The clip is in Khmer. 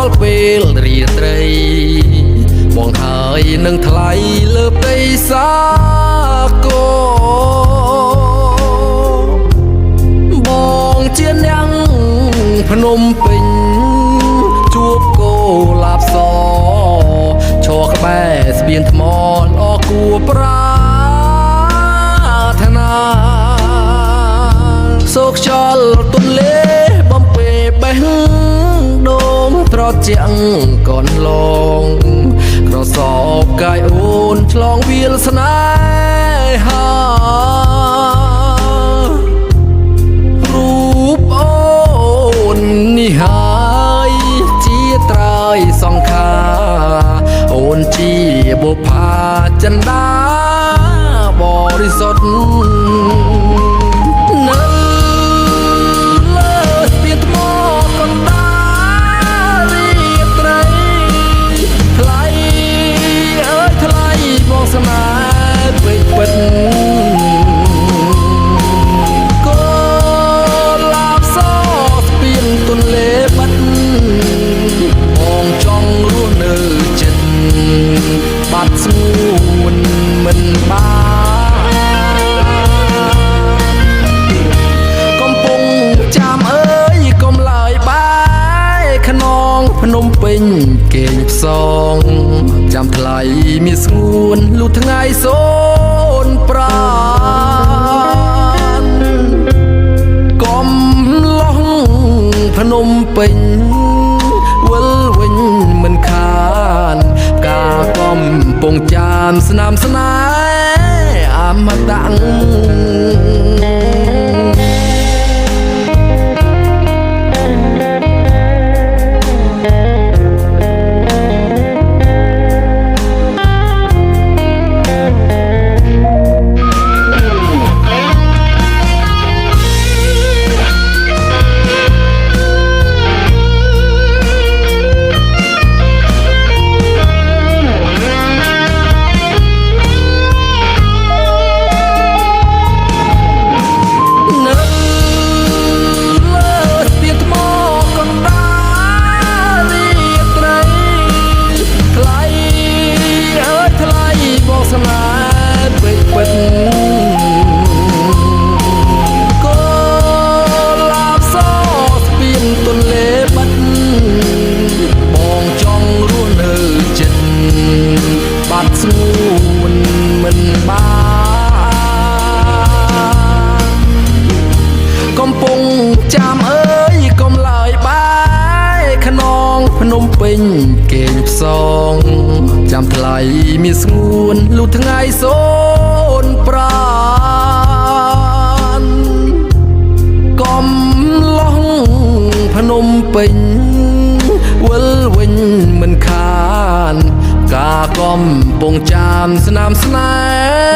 ល់ពេលរាត្រីបងហើយនឹងថ្លៃលើផ្ទៃសាគរបងជាអ្នកភ្នំពេញជួបគោលាបសឈរក្បែរស្ពានថ្មល្អគួរប្រាថ្នាសូកខ្យល់ទន្លេបំពេបេះដូងត្រជាក់កនឡងក្រសោបកាយអូនឆ្លងវាលស្នេហារូបអូននេះហើយជាត្រើយសង្ខាអូនជាបុប្ផាចិន្តាបរិសុទ្ធនៅលើស្ពានថ្មកណ្ដាលរាត្រីថ្លៃអើយថ្លៃបងស្នេហ៍ពេកពិតគោលាបសស្ពានទន្លេបាត់បងចង់រស់នៅចិត្តបាត់ស្ងួនមិនបានកំពុងចាំអើយកុំឡើយបាយខ្នងភ្នំពេញគេងផ្សងចាំថ្លៃមានស្ងួនលុះថ្ងៃសូនប្រានកុំឡោះភ្នំពេញវិលវិញមិនខានការកំពុងចានស្នាមស្នេហ៍អមតៈស្ងួនមិនបានកំពុងចាំអើយកុំឡើយបាយខ្នងភ្នំពេញគេងផ្សងចាំថ្លៃមានស្ងួនលុះថ្ងៃសូនប្រានកុំឡោះភ្នំពេញវិលវិញមិនខានការកំពុងចាំស្នាមស្នេហ៍